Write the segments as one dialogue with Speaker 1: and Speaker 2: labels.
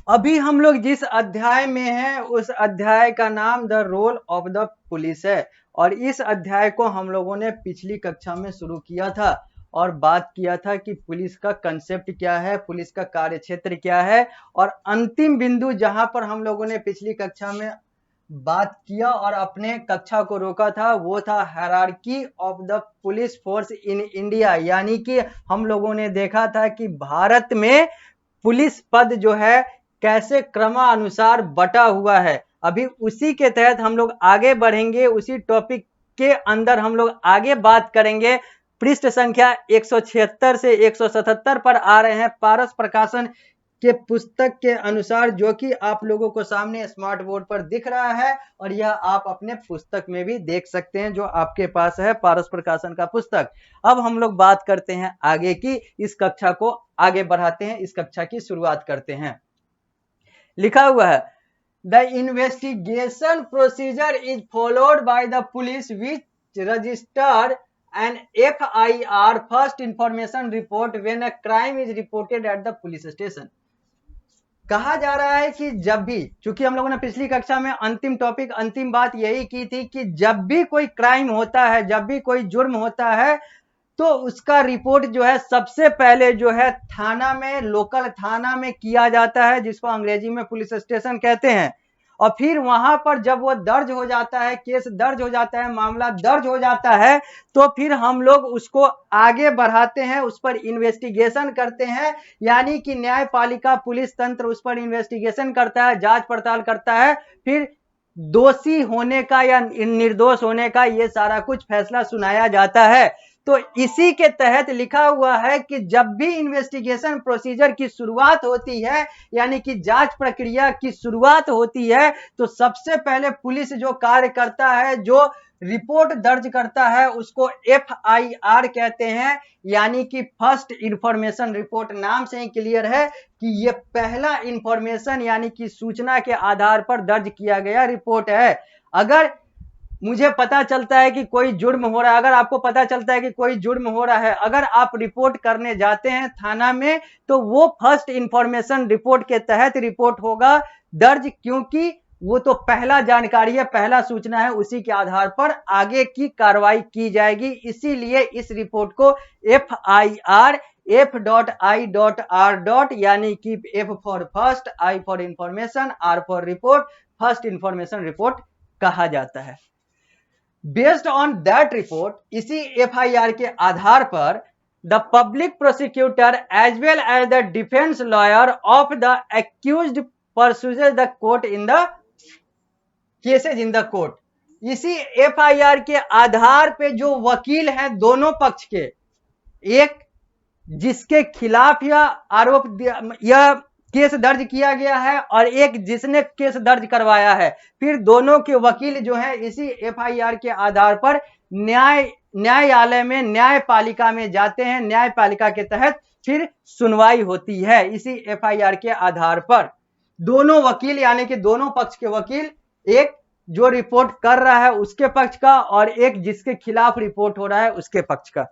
Speaker 1: अभी हम लोग जिस अध्याय में हैं उस अध्याय का नाम the role of the police है। और इस अध्याय को हम लोगों ने पिछली कक्षा में शुरू किया था और बात किया था कि पुलिस का कंसेप्ट क्या है, पुलिस का कार्य क्षेत्र क्या है। और अंतिम बिंदु जहां पर हम लोगों ने पिछली कक्षा में बात किया और अपने कक्षा को रोका था वो था hierarchy of the police force in India. यानी कि हम लोगों ने देखा था कि भारत में पुलिस पद जो है कैसे क्रमानुसार बटा हुआ है। अभी उसी के तहत हम लोग आगे बढ़ेंगे, उसी टॉपिक के अंदर हम लोग आगे बात करेंगे। पृष्ठ संख्या 176 से 177 पर आ रहे हैं पारस प्रकाशन के पुस्तक के अनुसार, जो कि आप लोगों को सामने स्मार्ट बोर्ड पर दिख रहा है और यह आप अपने पुस्तक में भी देख सकते हैं जो आपके पास है पारस प्रकाशन का पुस्तक। अब हम लोग बात करते हैं आगे की, इस कक्षा को आगे बढ़ाते हैं, इस कक्षा की शुरुआत करते हैं। लिखा हुआ है the investigation procedure is followed by the police which register an FIR first information report when a crime is reported at the police station. कहा जा रहा है कि जब भी, चूंकि हम लोगों ने पिछली कक्षा में अंतिम टॉपिक अंतिम बात यही की थी कि जब भी कोई क्राइम होता है, जब भी कोई जुर्म होता है, तो उसका रिपोर्ट जो है सबसे पहले जो है थाना में, लोकल थाना में किया जाता है, जिसको अंग्रेजी में पुलिस स्टेशन कहते हैं। और फिर वहां पर जब वो दर्ज हो जाता है, केस दर्ज हो जाता है, मामला दर्ज हो जाता है, तो फिर हम लोग उसको आगे बढ़ाते हैं, उस पर इन्वेस्टिगेशन करते हैं। यानी कि न्यायपालिका पुलिस तंत्र उस पर इन्वेस्टिगेशन करता है, जांच पड़ताल करता है, फिर दोषी होने का या निर्दोष होने का ये सारा कुछ फैसला सुनाया जाता है। तो इसी के तहत लिखा हुआ है कि जब भी इन्वेस्टिगेशन प्रोसीजर की शुरुआत होती है, यानी कि जांच प्रक्रिया की शुरुआत होती है, तो सबसे पहले पुलिस जो कार्य करता है, जो रिपोर्ट दर्ज करता है, उसको FIR कहते हैं। यानी कि फर्स्ट इंफॉर्मेशन रिपोर्ट। नाम से ही क्लियर है कि ये पहला इंफॉर्मेशन यानी कि सूचना के आधार पर दर्ज किया गया रिपोर्ट है। अगर मुझे पता चलता है कि कोई जुर्म हो रहा है, अगर आपको पता चलता है कि कोई जुर्म हो रहा है, अगर आप रिपोर्ट करने जाते हैं थाना में, तो वो फर्स्ट इंफॉर्मेशन रिपोर्ट के तहत रिपोर्ट होगा दर्ज, क्योंकि वो तो पहला जानकारी है, पहला सूचना है, उसी के आधार पर आगे की कार्रवाई की जाएगी। इसीलिए इस रिपोर्ट को FIR F.I.R. यानी कि F for first, I for information, R for report, first information report कहा जाता है। बेस्ड ऑन दैट रिपोर्ट, इसी FIR के आधार पर the public prosecutor as well as the defence lawyer of the accused pursues the court in the cases in the court. इसी FIR के आधार पे जो वकील हैं दोनों पक्ष के, एक जिसके खिलाफ यह आरोप, यह केस दर्ज किया गया है, और एक जिसने केस दर्ज करवाया है, फिर दोनों के वकील जो है इसी FIR के आधार पर न्यायालय में, न्यायपालिका में जाते हैं। न्यायपालिका के तहत फिर सुनवाई होती है इसी FIR के आधार पर। दोनों वकील यानी कि दोनों पक्ष के वकील, एक जो रिपोर्ट कर रहा है उसके पक्ष का और एक जिसके खिलाफ रिपोर्ट हो रहा है उसके पक्ष का।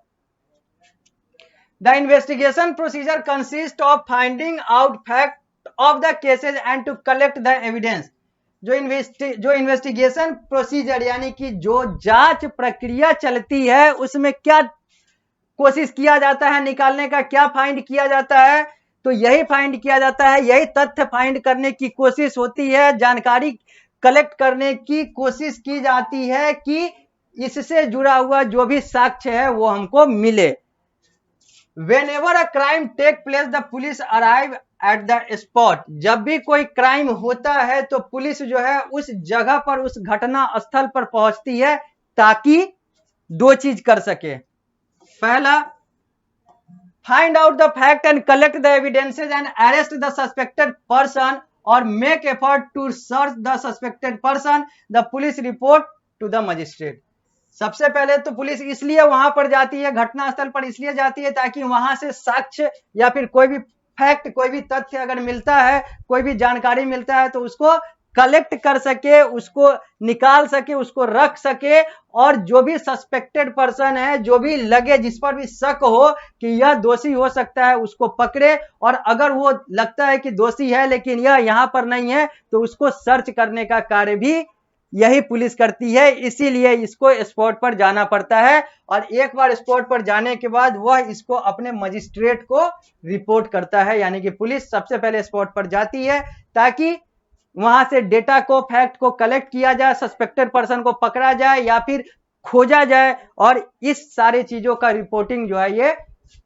Speaker 1: The investigation procedure consists of finding out fact of the cases and to collect the evidence। जो इन्वेस्टिगेशन प्रोसीजर यानी कि जो जांच प्रक्रिया चलती है, उसमें क्या कोशिश किया जाता है निकालने का, क्या फाइंड किया जाता है, तो यही फाइंड किया जाता है, यही तथ्य फाइंड करने की कोशिश होती है, जानकारी कलेक्ट करने की कोशिश की जाती है कि इससे जुड़ा हुआ जो भी साक्ष्य है वो हमको मिले। Whenever a crime take place, the police arrive at the spot। जब भी कोई क्राइम होता है तो पुलिस जो है उस जगह पर, उस घटना स्थल पर पहुंचती है, ताकि दो चीज कर सके। पहला, find out the fact and collect the evidences and arrest the suspected person और make effort to search the suspected person. The police report to the magistrate. सबसे पहले तो पुलिस इसलिए वहां पर जाती है, घटनास्थल पर इसलिए जाती है ताकि वहां से साक्ष्य या फिर कोई भी फैक्ट, कोई भी तथ्य अगर मिलता है, कोई भी जानकारी मिलता है, तो उसको कलेक्ट कर सके, उसको निकाल सके, उसको रख सके, और जो भी सस्पेक्टेड पर्सन है, जो भी लगे, जिस पर भी शक हो कि यह दोषी हो सकता है, उसको पकड़े, और अगर वो लगता है कि दोषी है लेकिन यह यहाँ पर नहीं है तो उसको सर्च करने का कार्य भी यही पुलिस करती है। इसीलिए इसको स्पॉट पर जाना पड़ता है, और एक बार स्पॉट पर जाने के बाद वह इसको अपने मजिस्ट्रेट को रिपोर्ट करता है। यानी कि पुलिस सबसे पहले स्पॉट पर जाती है ताकि वहां से डेटा को, फैक्ट को कलेक्ट किया जाए, सस्पेक्टेड पर्सन को पकड़ा जाए या फिर खोजा जाए, और इस सारी चीजों का रिपोर्टिंग जो है ये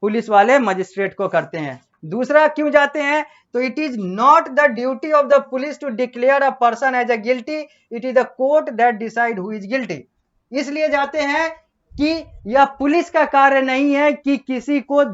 Speaker 1: पुलिस वाले मजिस्ट्रेट को करते हैं। दूसरा क्यों जाते हैं, तो it is not the duty of the police to declare a person as a guilty, it is the court that decide who is guilty. इसलिए जाते हैं कि यह पुलिस का कार्य नहीं है कि किसी को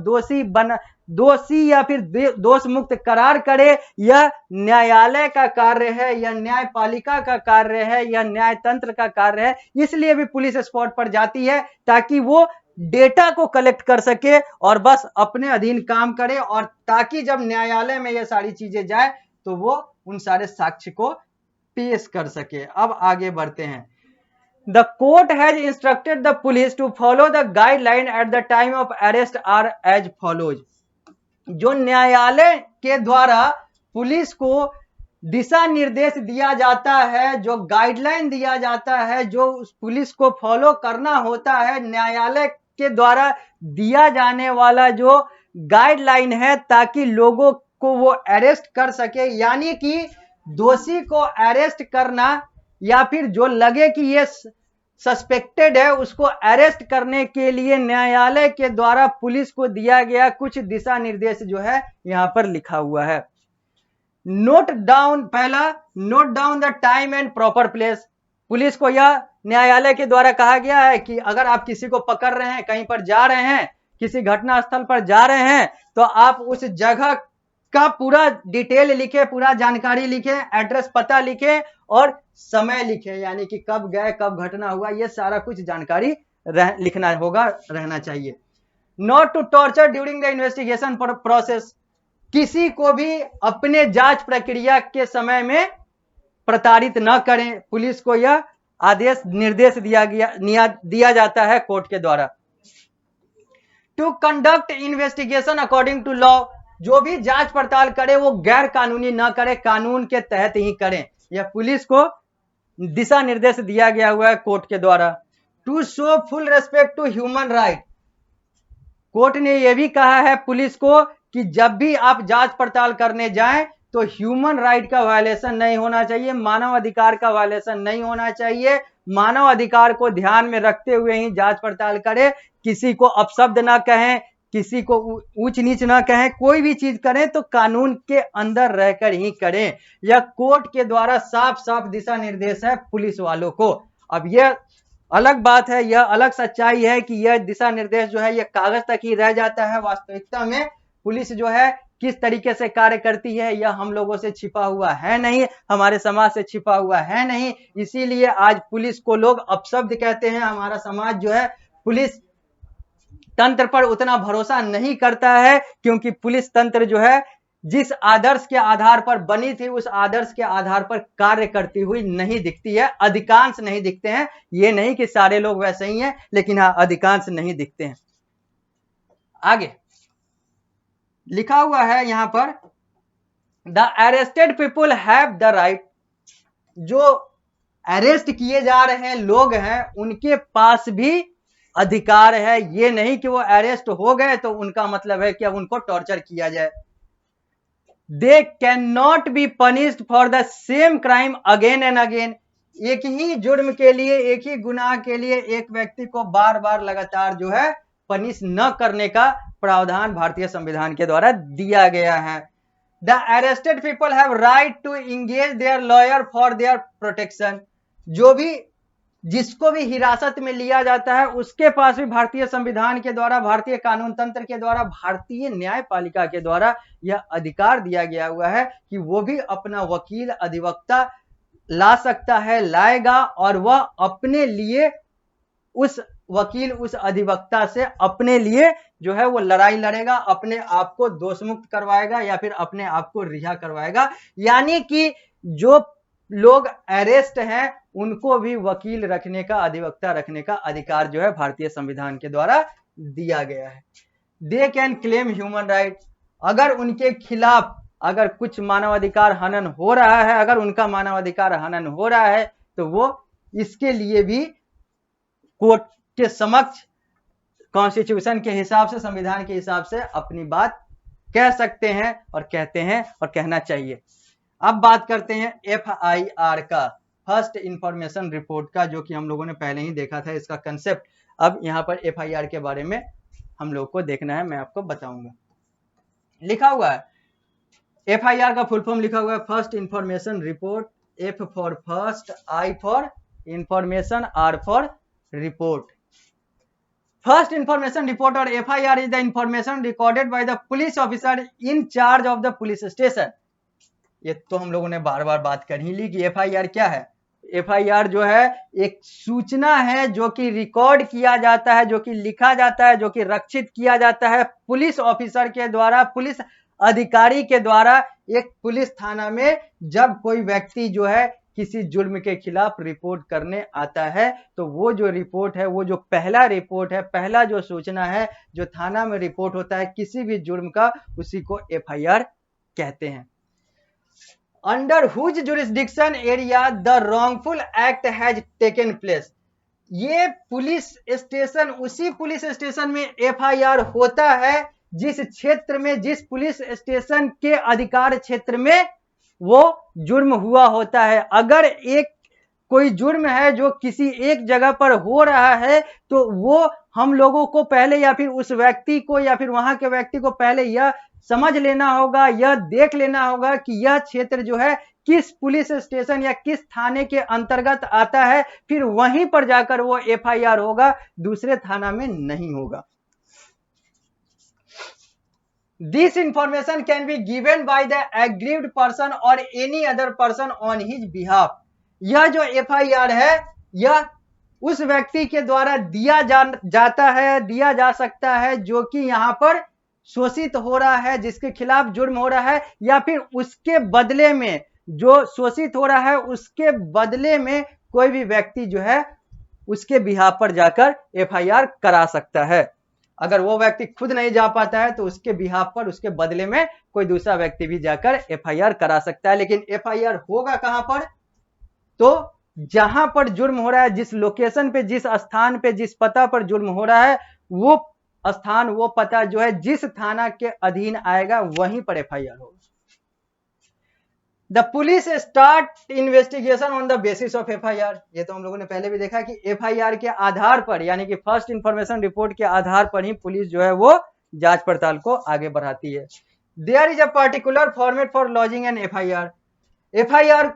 Speaker 1: दोषी या फिर दोष मुक्त करार करे, यह न्यायालय का कार्य है, यह न्यायपालिका का कार्य है, यह न्यायतंत्र का कार्य है। इसलिए भी पुलिस स्पॉट पर जाती है ताकि वो डेटा को कलेक्ट कर सके और बस अपने अधीन काम करे, और ताकि जब न्यायालय में ये सारी चीजें जाए तो वो उन सारे साक्ष्य को पेश कर सके। अब आगे बढ़ते हैं। The court has instructed the police to follow the guideline at the time of arrest are as follows। जो न्यायालय के द्वारा पुलिस को दिशा निर्देश दिया जाता है, जो गाइडलाइन दिया जाता है, जो पुलिस को फॉलो करना होता है, न्यायालय के द्वारा दिया जाने वाला जो गाइडलाइन है, ताकि लोगों को वो अरेस्ट कर सके। यानी कि दोषी को अरेस्ट करना या फिर जो लगे कि ये सस्पेक्टेड है उसको अरेस्ट करने के लिए न्यायालय के द्वारा पुलिस को दिया गया कुछ दिशा निर्देश जो है यहां पर लिखा हुआ है। नोट डाउन, पहला, note down the time and proper place. Police को यह न्यायालय के द्वारा कहा गया है कि अगर आप किसी को पकड़ रहे हैं, कहीं पर जा रहे हैं, किसी घटना स्थल पर जा रहे हैं, तो आप उस जगह का पूरा डिटेल लिखे, पूरा जानकारी लिखे, एड्रेस पता लिखे और समय लिखे, यानी कि कब गए, कब घटना हुआ, ये सारा कुछ जानकारी लिखना होगा, रहना चाहिए। Not to torture during the investigation process. किसी को भी अपने जांच प्रक्रिया के समय में प्रताड़ित न करें, पुलिस को यह आदेश निर्देश दिया जाता है कोर्ट के द्वारा। To conduct investigation according to law. जो भी जांच पड़ताल करे वो गैर कानूनी न करे, कानून के तहत ही करें, यह पुलिस को दिशा निर्देश दिया गया हुआ है कोर्ट के द्वारा। To show full respect to human right. Court ने यह भी कहा है पुलिस को कि जब भी आप जांच पड़ताल करने जाएं तो ह्यूमन राइट का वायलेशन नहीं होना चाहिए, मानव अधिकार का वायलेशन नहीं होना चाहिए। मानव अधिकार को ध्यान में रखते हुए ही जांच पड़ताल करें, किसी को अपशब्द ना कहें, किसी को ऊंच नीच ना कहें, कोई भी चीज करें तो कानून के अंदर रहकर ही करें। यह कोर्ट के द्वारा साफ साफ दिशा निर्देश है पुलिस वालों को। अब यह अलग बात है, यह अलग सच्चाई है कि यह दिशा निर्देश जो है यह कागज तक ही रह जाता है। वास्तविकता में पुलिस जो है किस तरीके से कार्य करती है यह हम लोगों से छिपा हुआ है नहीं, हमारे समाज से छिपा हुआ है नहीं। इसीलिए आज पुलिस को लोग अपशब्द कहते हैं। हमारा समाज जो है पुलिस तंत्र पर उतना भरोसा नहीं करता है, क्योंकि पुलिस तंत्र जो है जिस आदर्श के आधार पर बनी थी उस आदर्श के आधार पर कार्य करती हुई नहीं दिखती है। अधिकांश नहीं दिखते हैं, ये नहीं कि सारे लोग वैसे ही हैं, लेकिन हाँ अधिकांश नहीं दिखते हैं। आगे लिखा हुआ है यहां पर, the arrested people have the right. जो अरेस्ट किए जा रहे लोग हैं उनके पास भी अधिकार है। ये नहीं कि वो अरेस्ट हो गए तो उनका मतलब है कि अब उनको टॉर्चर किया जाए। They can not be punished for the same crime again and again. एक ही जुर्म के लिए, एक ही गुनाह के लिए एक व्यक्ति को बार बार लगातार जो है पनिश न करने का प्रावधान भारतीय संविधान के द्वारा दिया गया है। The arrested people have right to engage their lawyer for their protection. जो भी, जिसको भी हिरासत में लिया जाता है उसके पास भी भारतीय संविधान के द्वारा, भारतीय कानून तंत्र के द्वारा, भारतीय न्यायपालिका के द्वारा यह अधिकार दिया गया हुआ है कि वो भी अपना वकील, अधिवक्ता ला सकता है, लाएगा, और वह अपने लिए उस वकील, उस अधिवक्ता से अपने लिए जो है वो लड़ाई लड़ेगा, अपने आप को दोष मुक्त करवाएगा या फिर अपने आप को रिहा करवाएगा। यानी कि जो लोग अरेस्ट हैं उनको भी वकील रखने का, अधिवक्ता रखने का अधिकार जो है भारतीय संविधान के द्वारा दिया गया है। They can claim human rights, अगर उनके खिलाफ अगर कुछ मानवाधिकार हनन हो रहा है, अगर उनका मानवाधिकार हनन हो रहा है तो वो इसके लिए भी कोर्ट के समक्ष कॉन्स्टिट्यूशन के हिसाब से, संविधान के हिसाब से अपनी बात कह सकते हैं और कहते हैं और कहना चाहिए। अब बात करते हैं FIR का, फर्स्ट इंफॉर्मेशन रिपोर्ट का, जो कि हम लोगों ने पहले ही देखा था इसका कंसेप्ट। अब यहाँ पर FIR के बारे में हम लोग को देखना है, मैं आपको बताऊंगा। लिखा हुआ है FIR का फुल फॉर्म लिखा हुआ है first information report, F for first, I for information, R for report. First information report और FIR is the information recorded by the police officer in charge of the police station. ये तो हम लोगों ने बार बार बात कर ही ली कि FIR क्या है। FIR जो है एक सूचना है जो कि रिकॉर्ड किया जाता है, जो कि लिखा जाता है, जो कि रक्षित किया जाता है पुलिस ऑफिसर के द्वारा, पुलिस अधिकारी के द्वारा एक पुलिस थाना में। जब कोई व्यक्ति जो है किसी जुर्म के खिलाफ रिपोर्ट करने आता है तो वो जो रिपोर्ट है, वो जो पहला रिपोर्ट है, पहला जो सूचना है जो थाना में रिपोर्ट होता है किसी भी जुर्म का, उसी को FIR कहते हैं। Under whose jurisdiction area the wrongful act has taken place. ये पुलिस स्टेशन, उसी पुलिस स्टेशन में FIR होता है जिस क्षेत्र में, जिस पुलिस स्टेशन के अधिकार क्षेत्र में वो जुर्म हुआ होता है। अगर एक कोई जुर्म है जो किसी एक जगह पर हो रहा है तो वो हम लोगों को पहले, या फिर उस व्यक्ति को, या फिर वहां के व्यक्ति को पहले यह समझ लेना होगा, यह देख लेना होगा कि यह क्षेत्र जो है किस पुलिस स्टेशन या किस थाने के अंतर्गत आता है, फिर वहीं पर जाकर वो FIR होगा, दूसरे थाना में नहीं होगा। This information can be given by the aggrieved person or any other person on his behalf। यह जो FIR है यह उस व्यक्ति के द्वारा दिया जाता है, दिया जा सकता है जो कि यहाँ पर शोषित हो रहा है, जिसके खिलाफ जुर्म हो रहा है, या फिर उसके बदले में, जो शोषित हो रहा है उसके बदले में कोई भी व्यक्ति जो है उसके बिहाफ पर जाकर FIR करा सकता है। अगर वो व्यक्ति खुद नहीं जा पाता है तो उसके बिहाफ पर, उसके बदले में कोई दूसरा व्यक्ति भी जाकर FIR करा सकता है। लेकिन FIR होगा कहां पर? तो जहां पर जुर्म हो रहा है, जिस लोकेशन पे, जिस स्थान पे, जिस पता पर जुर्म हो रहा है, वो स्थान, वो पता जो है जिस थाना के अधीन आएगा वहीं पर FIR होगा। The police start investigation on the basis of FIR। ये तो हम लोगों ने पहले भी देखा कि FIR के आधार पर, यानी कि फर्स्ट इंफॉर्मेशन रिपोर्ट के आधार पर ही पुलिस जो है वो जांच पड़ताल को आगे बढ़ाती है। There is a particular format for lodging an FIR। FIR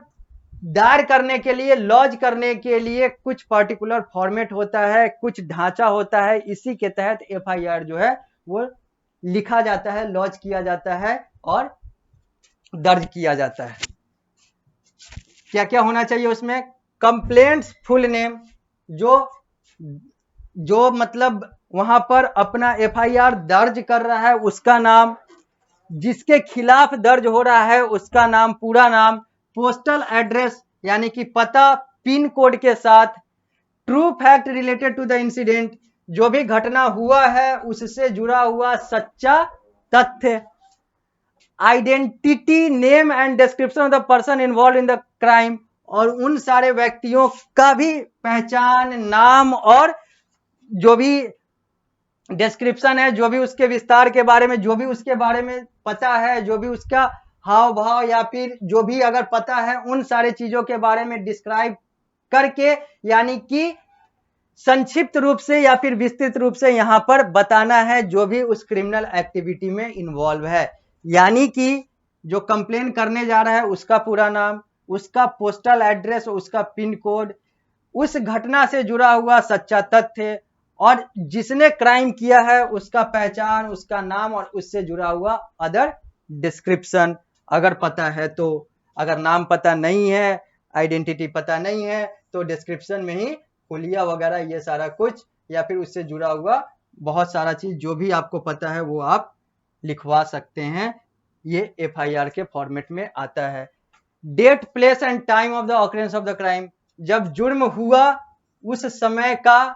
Speaker 1: दायर करने के लिए, लॉज करने के लिए कुछ पर्टिकुलर फॉर्मेट होता है, कुछ ढांचा होता है। इसी के तहत FIR जो है वो लिखा जाता है, लॉज किया जाता है और दर्ज किया जाता है। क्या क्या होना चाहिए उसमें? कंप्लेंट्स फुल नेम, जो मतलब वहां पर अपना FIR दर्ज कर रहा है उसका नाम, जिसके खिलाफ दर्ज हो रहा है उसका नाम, पूरा नाम, पोस्टल एड्रेस यानी कि पता पिन कोड के साथ, true fact related to the incident, जो भी घटना हुआ है उससे जुड़ा हुआ सच्चा तथ्य, identity, name and description of the person involve in the crime, और उन सारे व्यक्तियों का भी पहचान, नाम, और जो भी डिस्क्रिप्शन है, जो भी उसके विस्तार के बारे में, जो भी उसके बारे में पता है, जो भी उसका हाव भाव या फिर जो भी अगर पता है, उन सारे चीजों के बारे में डिस्क्राइब करके, यानी कि संक्षिप्त रूप से या फिर विस्तृत रूप से यहां पर बताना है जो भी उस क्रिमिनल एक्टिविटी में इन्वॉल्व है। यानी कि जो कंप्लेन करने जा रहा है उसका पूरा नाम, उसका पोस्टल एड्रेस, उसका पिन कोड, उस घटना से जुड़ा हुआ सच्चा तथ्य, और जिसने क्राइम किया है उसका पहचान, उसका नाम, और उससे जुड़ा हुआ अदर डिस्क्रिप्शन अगर पता है तो। अगर नाम पता नहीं है, आइडेंटिटी पता नहीं है, तो डिस्क्रिप्शन में ही हुलिया वगैरह ये सारा कुछ, या फिर उससे जुड़ा हुआ बहुत सारा चीज जो भी आपको पता है वो आप लिखवा सकते हैं। ये FIR के फॉर्मेट में आता है। Date, place and time of the occurrence of the crime, जब जुर्म हुआ उस समय का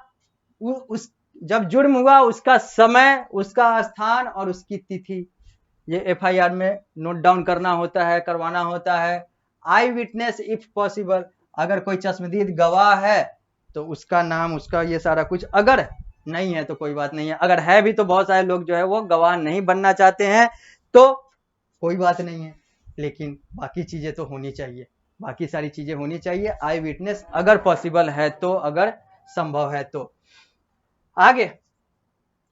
Speaker 1: जब जुर्म हुआ उसका समय, उसका स्थान और उसकी तिथि, ये एफआईआर में नोट डाउन करना होता है, करवाना होता है। आई विटनेस इफ पॉसिबल, अगर कोई चश्मदीद गवाह है तो उसका नाम, उसका ये सारा कुछ, अगर नहीं है तो कोई बात नहीं है, अगर है भी तो बहुत सारे लोग जो है वो गवाह नहीं बनना चाहते हैं, तो कोई बात नहीं है, लेकिन बाकी चीजें तो होनी चाहिए, बाकी सारी चीजें होनी चाहिए। आई विटनेस अगर पॉसिबल है तो, अगर संभव है तो। आगे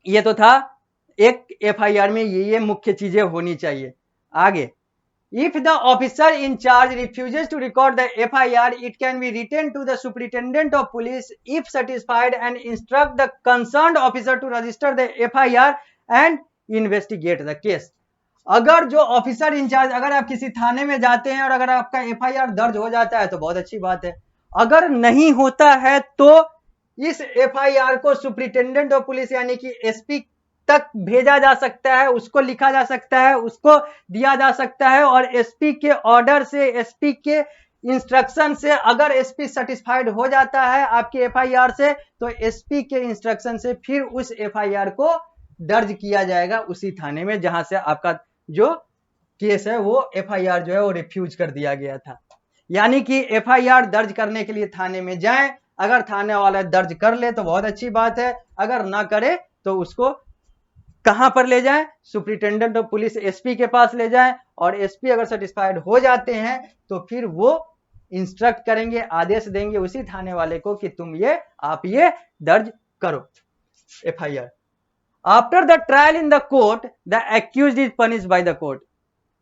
Speaker 1: ये तो था एक एफआईआर में ये मुख्य चीजें होनी चाहिए। आगे, if the officer in charge refuses to record the FIR, it can be written to the superintendent of police if satisfied and instruct the concerned officer to register the FIR and investigate the case। अगर जो officer in charge, अगर आप किसी थाने में जाते हैं और अगर आपका एफआईआर दर्ज हो जाता है तो बहुत अच्छी बात है, अगर नहीं होता है तो इस एफआईआर को सुपरिटेंडेंट ऑफ पुलिस यानी कि एसपी तक भेजा जा सकता है, उसको लिखा जा सकता है, उसको दिया जा सकता है, और एसपी के ऑर्डर से, एसपी के इंस्ट्रक्शन से, अगर एसपी सेटिस्फाइड हो जाता है आपके एफआईआर से, तो एसपी के इंस्ट्रक्शन से फिर उस एफआईआर को दर्ज किया जाएगा उसी थाने में जहां से आपका जो केस है वो एफआईआर जो है वो रिफ्यूज कर दिया गया था। यानी कि एफआईआर दर्ज करने के लिए थाने में जाएं, अगर थाने वाला दर्ज कर ले तो बहुत अच्छी बात है, अगर ना करे तो उसको कहां पर ले जाएं, सुपरिटेंडेंट ऑफ पुलिस एसपी के पास ले जाएं, और एसपी अगर सेटिस्फाइड हो जाते हैं तो फिर वो इंस्ट्रक्ट करेंगे, आदेश देंगे उसी थाने वाले को कि तुम आप ये दर्ज करो FIR. After the trial in the court the accused is punished by the court.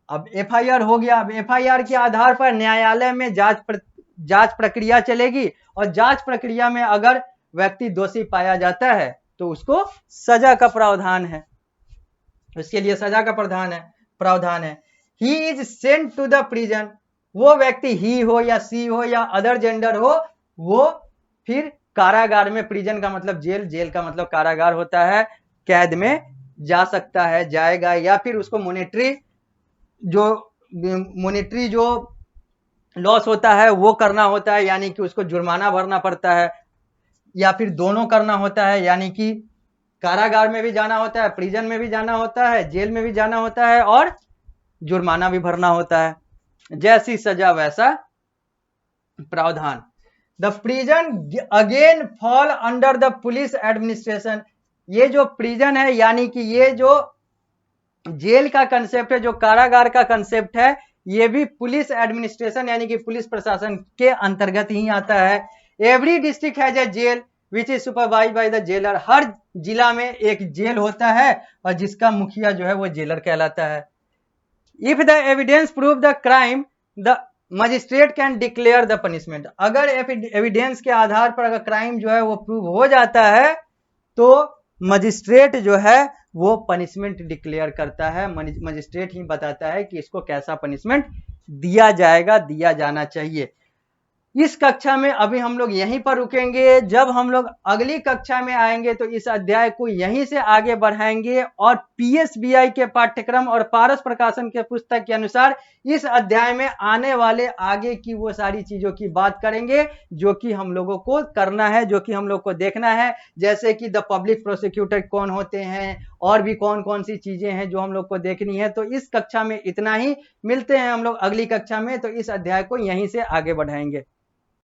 Speaker 1: अब एफआईआर हो गया, अब एफआईआर के आधार पर न्यायालय में जांच प्रक्रिया चलेगी, और जांच प्रक्रिया में अगर व्यक्ति दोषी पाया जाता है तो उसको सजा का प्रावधान है, उसके लिए सजा का प्रावधान है। He is sent to the prison, वो व्यक्ति ही हो या सी हो या अदर जेंडर हो, वो फिर कारागार में, प्रिजन का मतलब जेल, जेल का मतलब कारागार होता है, कैद में जा सकता है, जाएगा, या फिर उसको मॉनेटरी जो लॉस होता है वो करना होता है, यानी कि उसको जुर्माना भरना पड़ता है, या फिर दोनों करना होता है, यानी कि कारागार में भी जाना होता है, प्रिजन में भी जाना होता है, जेल में भी जाना होता है, और जुर्माना भी भरना होता है, जैसी सजा वैसा प्रावधान। The prison again fall under the police administration, ये जो प्रिजन है यानी कि ये जो जेल का कंसेप्ट है, जो कारागार का कंसेप्ट है, ये भी पुलिस एडमिनिस्ट्रेशन यानी कि पुलिस प्रशासन के अंतर्गत ही आता है। Every district has a jail which is supervised by the jailer, हर जिला में एक जेल होता है और जिसका मुखिया जो है वो जेलर कहलाता है। If the evidence prove the crime the magistrate can declare the punishment, अगर एविडेंस के आधार पर अगर क्राइम जो है वो प्रूव हो जाता है तो मजिस्ट्रेट जो है वो पनिशमेंट डिक्लेयर करता है, मजिस्ट्रेट ही बताता है कि इसको कैसा पनिशमेंट दिया जाएगा, दिया जाना चाहिए। इस कक्षा में अभी हम लोग यहीं पर रुकेंगे, जब हम लोग अगली कक्षा में आएंगे तो इस अध्याय को यहीं से आगे बढ़ाएंगे, और पीएसबीआई के पाठ्यक्रम और पारस प्रकाशन के पुस्तक के अनुसार इस अध्याय में आने वाले आगे की वो सारी चीजों की बात करेंगे जो कि हम लोगों को करना है, जो कि हम लोग को देखना है, जैसे कि द पब्लिक प्रोसिक्यूटर कौन होते हैं, और भी कौन कौन सी चीजें हैं जो हम लोग को देखनी है। तो इस कक्षा में इतना ही, मिलते हैं हम लोग अगली कक्षा में, तो इस अध्याय को यहीं से आगे बढ़ाएंगे।